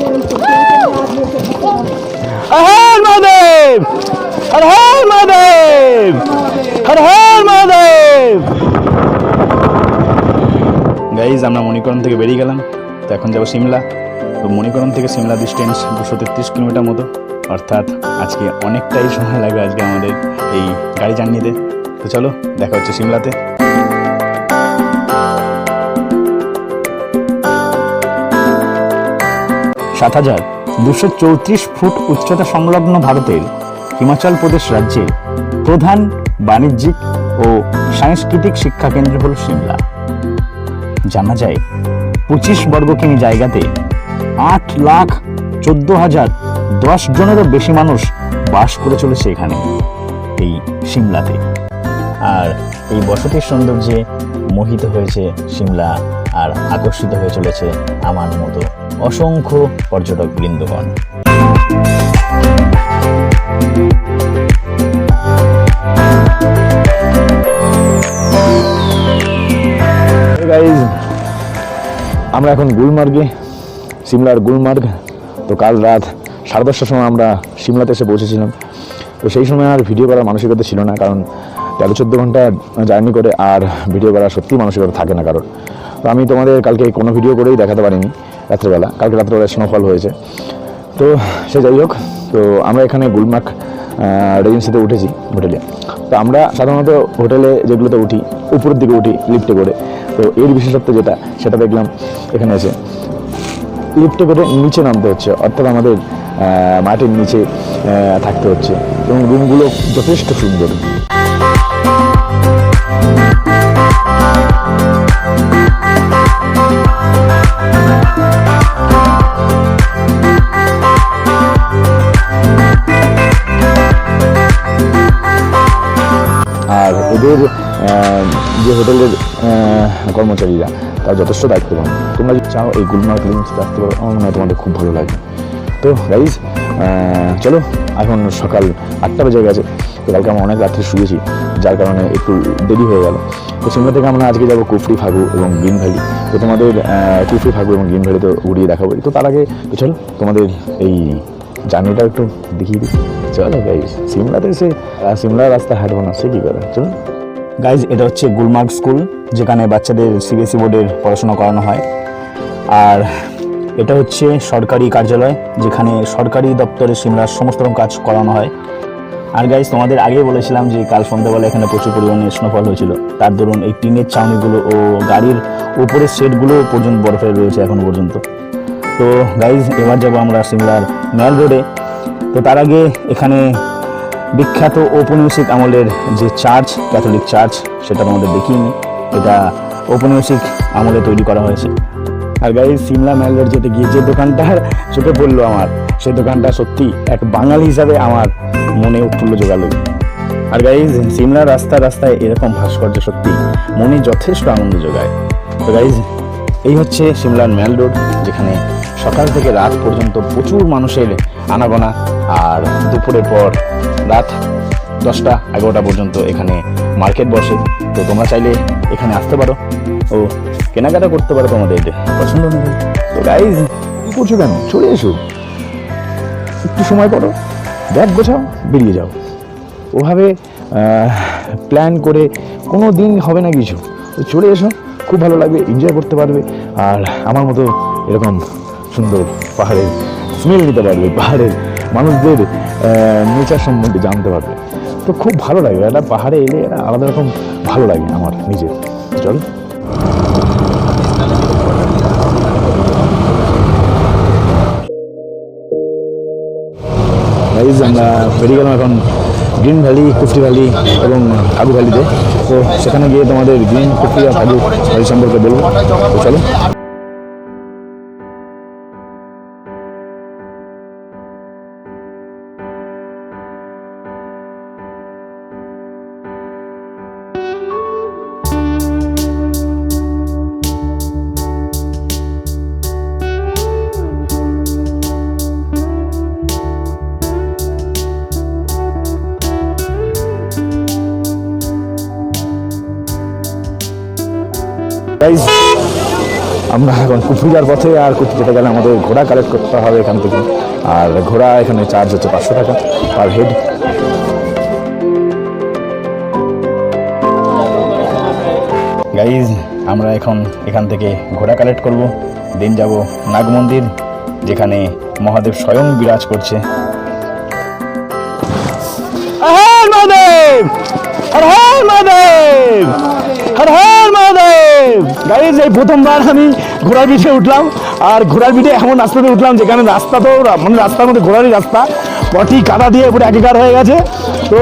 हर हर महादेव, हर हर महादेव, हर हर Mahadev. Guys আমরা মণিকরণ থেকে বেরিয়ে গেলাম, তো এখন যাবো সিমলা। তো মণিকরণ থেকে সিমলা ডিস্টেন্স 233 কিলোমিটার মতো, অর্থাৎ আজকে অনেকটাই সময় লাগবে আজকে আমাদের এই গাড়ি জার্নিতে। তো চলো দেখা হচ্ছে সিমলাতে। 7,234 ফুট উচ্চতা সংলগ্ন ভারতের হিমাচল প্রদেশ রাজ্যের প্রধান বাণিজ্যিক ও সাংস্কৃতিক শিক্ষা কেন্দ্র হল সিমলা। জানা যায় 25 বর্গ কিমি জায়গাতে 8,14,010 জনেরও বেশি মানুষ বাস করে চলেছে এখানে এই সিমলাতে। আর এই বসতির সৌন্দর্যে মোহিত হয়েছে সিমলা, আর আকর্ষিত হয়ে চলেছে আমার মতো অসংখ্য পর্যটক বৃন্দগণ। গাইজ আমরা এখন গুলমার্গে, সিমলার গুলমার্গ। তো কাল রাত 10:30টার সময় আমরা সিমলাতে এসে পৌঁছেছিলাম। তো সেই সময় আর ভিডিও করার মানসিকতা ছিল না, কারণ 13-14 ঘন্টা জার্নি করে আর ভিডিও করার সত্যি মানসিকতা থাকে না কারণ। তো আমি তোমাদের কালকে কোনো ভিডিও করেই দেখাতে পারিনি রাত্রেবেলা, কালকে রাত্রেবেলা স্নোফল হয়েছে। তো সে যাই হোক, তো আমরা এখানে গুলমার্গ রেজেন্সিতে উঠেছি হোটেলে। তো আমরা সাধারণত হোটেলে যেগুলোতে উঠি উপরের দিকে উঠি লিফটে করে। তো এর বিশেষত্ব যেটা সেটা দেখলাম এখানে এসে লিফটে করে নিচে নামতে হচ্ছে, অর্থাৎ আমাদের মাটির নিচে থাকতে হচ্ছে, এবং রুমগুলো যথেষ্ট সুন্দর। আর এদের যে হোটেলের কর্মচারীরা তারা যথেষ্ট দায়িত্ববান। তোমরা যদি চাও এই গুলমার্গ রেঞ্জে আসতে পারো, আমার মনে হয় তোমাদের খুব ভালো লাগে। তো গাইজ চলো, এখন সকাল 8টা বেজে গেছে। তো কালকে আমরা অনেক রাত্রে শুয়েছি, যার কারণে একটু দেরি হয়ে গেল। তো সিমলা থেকে আমরা আজকে যাবো কুফরি, ফাগু এবং গ্রিন ভ্যালি। তো তোমাদের কুফরি, ফাগু এবং গ্রিন ভ্যালি তো ঘুরিয়ে দেখাবো। তো তার আগে তো চলো তোমাদের এই জার্নিটা একটু দেখিয়ে দিই। চলো গাইজ, সিমলাতে এসে সিমলার রাস্তা হাঁটবো না, সে কী করে। চলো গাইজ, এটা হচ্ছে গুলমার্গ স্কুল, যেখানে বাচ্চাদের সিবিএসই বোর্ডের পড়াশোনা করানো হয়। আর এটা হচ্ছে সরকারি কার্যালয়, যেখানে সরকারি দপ্তরে সিমলার সমস্ত রকম কাজ করানো হয়। আর গাইজ, তোমাদের আগেই বলেছিলাম যে কাল সন্ধ্যাবেলা এখানে প্রচুর পরিমাণে স্নোফল হয়েছিল, তার দরুন এই টিনের চাউনিগুলো ও গাড়ির উপরের সেটগুলো পর্যন্ত বরফে রয়েছে এখনো পর্যন্ত। তো গাইজ, এবার যাবো আমরা সিমলার ম্যাল রোডে। তো তার আগে এখানে বিখ্যাত ঔপনিবেশিক আমলের যে চার্চ, ক্যাথলিক চার্চ, সেটা তোমাদের দেখিনি। এটা ঔপনিবেশিক আমলে তৈরি করা হয়েছে। আর গাইজ, সিমলা ম্যাল রোড যেতে গিয়ে যে দোকানটার চোখে পড়লো আমার, সেই দোকানটা সত্যি এক বাঙালি হিসাবে আমার মনে উৎফুল্ল জোগালো। আর গাইজ, সিমলার রাস্তায় এরকম ভাস্কর্য সত্যি মনে যথেষ্ট আনন্দ যোগায়। তো গাইজ, এই হচ্ছে সিমলার ম্যাল রোড, যেখানে সকাল থেকে রাত পর্যন্ত প্রচুর মানুষের আনাগোনা। আর দুপুরের পর রাত 10টা-11টা পর্যন্ত এখানে মার্কেট বসে। তো তোমরা চাইলে এখানে আসতে পারো ও কেনাকাটা করতে পারো তোমাদের পছন্দ অনুযায়ী। তো গাইজ, কি করছো কেন, চলে এসো, একটু সময় করো, ব্যাগ গোছাও, বেরিয়ে যাও। ওভাবে প্ল্যান করে কোনো দিন হবে না কিছু। তো চলে এসো, খুব ভালো লাগবে, এনজয় করতে পারবে। আর আমার মতো এরকম সুন্দর পাহাড়ের স্মেল নিতে পারবে, পাহাড়ের মানুষদের নেচার সম্বন্ধে জানতে পারবে। তো খুব ভালো লাগবে, একটা পাহাড়ে এলে একটা আলাদা রকম ভালো লাগে আমার নিজের। চল গাইজ, আমরা বেরিয়ে গেলাম এখন গ্রিন ভ্যালি, কুফরি ভ্যালি এবং ফাগু ভ্যালিতে। তো সেখানে গিয়ে তোমাদের গ্রিন, কুফরি আর ফাগু ভ্যালি সম্পর্কে বলবো। তো চলো। গাইজ, আমরা এখন কুফরি যাওয়ার পথে, আর কুফরি যেতে গেলে আমাদের ঘোড়া কালেক্ট করতে হবে এখান থেকে। আর ঘোড়া এখানে চার্জ হচ্ছে 500 টাকা পার হেড। গাইজ আমরা এখন এখান থেকে ঘোড়া কালেক্ট করব, দেন যাব নাগ মন্দির, যেখানে মহাদেব স্বয়ং বিরাজ করছে। হর মহাদেব, হর হর মহাদেব, হর হর মহাদেব। গাইজ এই প্রথমবার আমি ঘোড়ার পিঠে উঠলাম, আর ঘোড়ার পিঠে এমন রাস্তাতে উঠলাম যেখানে রাস্তা তো মানে রাস্তার মধ্যে ঘোড়ারই রাস্তা, পটি কাদা দিয়ে পুরো একাকার হয়ে গেছে। তো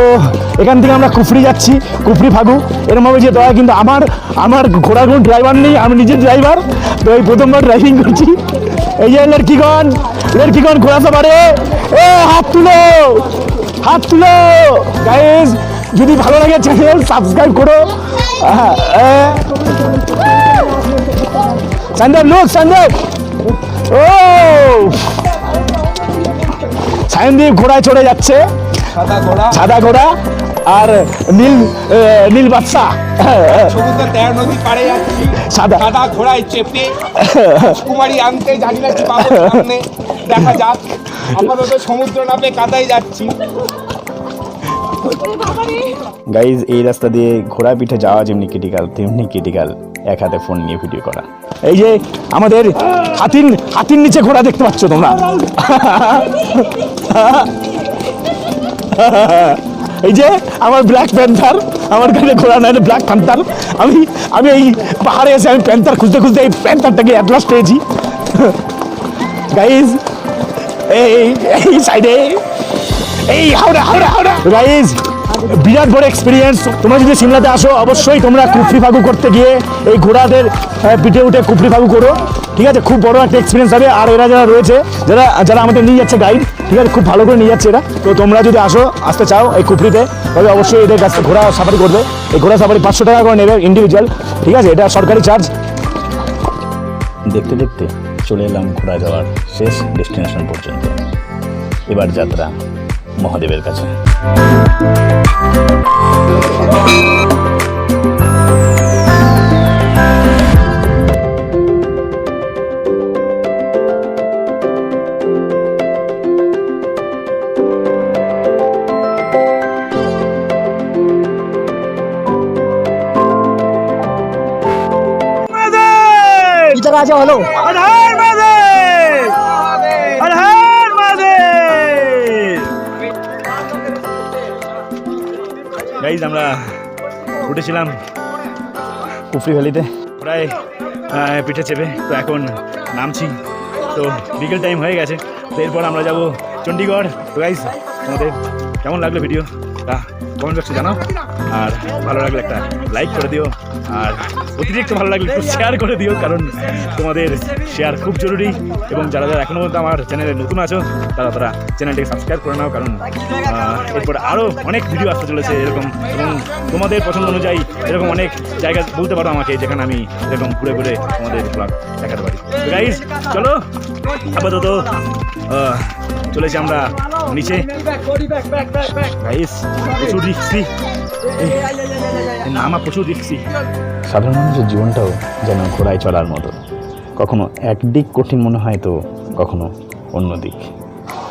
এখান থেকে আমরা কুফরি যাচ্ছি, কুফরি ফাগু। এরমভাবে যে দয়া, কিন্তু আমার ঘোড়ার কোনো ড্রাইভার নেই, আমি নিজের ড্রাইভার। তো এই প্রথমবার ড্রাইভিং করছি। এই যে লড়কিগণ ঘোড়া সাবারে, এ হাত তুলো, হাত তুলো। গাইজ যদি ভালো লাগে চ্যানেল সাবস্ক্রাইব করো। সন্দীপ লোক, সন্দীপ, ও সায়নদীপ ঘোড়ায় চড়ে যাচ্ছে, সাদা ঘোড়া আর নীল বাদশা। নদী পাড়ে যাচ্ছি সাদা ঘোড়ায় চেপে, কুমারী আনতে জানি না কি পাবো সামনে, দেখা যাক। আপাতত সমুদ্র নামে কাদায় যাচ্ছি। গাইজ এই রাস্তা দিয়ে ঘোড়া পিঠে যাওয়া যেমনি ক্রিটিক্যাল, তেমনি ক্রিটিক্যাল এক হাতে ফোন নিয়ে ভিডিও করা। এই যে আমাদের হাতির নিচে ঘোড়া দেখতে পাচ্ছ তোমরা। এই যে আমার ব্ল্যাক প্যান্থার, আমার কাছে ঘোড়া নাই, ব্ল্যাক প্যান্থার। আমি এই পাহাড়ে এসে আমি প্যান্থার খুঁজতে খুঁজতে এই প্যান্থারটাকে অ্যাট লাস্ট পেয়েছি। গাইজ এই সাইডে, এই হাওড়া হাওড়া হাওড়া। গাইজ বিরাট বড় এক্সপিরিয়েন্স। তোমরা যদি সিমলাতে আসো অবশ্যই তোমরা কুফরি ফাগু করতে গিয়ে এই ঘোড়াদের পিঠে উঠে কুফরি ফাগু করো, ঠিক আছে? খুব বড় একটা এক্সপিরিয়েন্স হবে। আর এরা যারা রয়েছে, যারা আমাদের নিয়ে যাচ্ছে গাইড, ঠিক আছে, খুব ভালো করে নিয়ে যাচ্ছে এরা। তো তোমরা যদি আসতে চাও এই কুফরিতে, তবে অবশ্যই এদের কাছে ঘোড়া সাফারি করবে। এই ঘোড়া সাফারি 500 টাকা করে নেবে ইন্ডিভিজুয়াল, ঠিক আছে? এটা সরকারি চার্জ। দেখতে দেখতে চলে এলাম ঘোড়া যাওয়ার শেষ ডেস্টিনেশন পর্যন্ত। এবার যাত্রা মহাদেবের কাছে। রাজা হলো গাইজ আমরা উঠেছিলাম কুফরি ভ্যালিতে প্রায় পিঠে চেপে, তো এখন নামছি। তো বিকেল টাইম হয়ে গেছে, তো এরপর আমরা যাব চণ্ডীগড়। তো গাইজ তোমাদের কেমন লাগলো ভিডিও তা কমেন্ট বক্সে জানাও, আর ভালো লাগলে একটা লাইক করে দিও, আর অতিরিক্ত ভালো লাগলে একটু শেয়ার করে দিও, কারণ তোমাদের শেয়ার খুব জরুরি। এবং যারা এখনো পর্যন্ত আমার চ্যানেলে নতুন আছো তারা চ্যানেলটিকে সাবস্ক্রাইব করে নাও, কারণ এরপর আরও অনেক ভিডিও আসতে চলেছে এরকম, এবং তোমাদের পছন্দ অনুযায়ী এরকম অনেক জায়গা বলতে পারো আমাকে, যেখানে আমি এরকম ঘুরে ঘুরে তোমাদের ব্লগ দেখাতে পারি। তো গাইজ চলো, আপাতত চলেছি আমরা নিচে। গাইজ প্রচুর রিক্সি, নামা প্রচুর রিক্সি। সাধারণ মানুষের জীবনটাও যেন ঘোড়ায় চড়ার মতো, কখনো একদিক কঠিন মনে হয় তো কখনো অন্য দিক।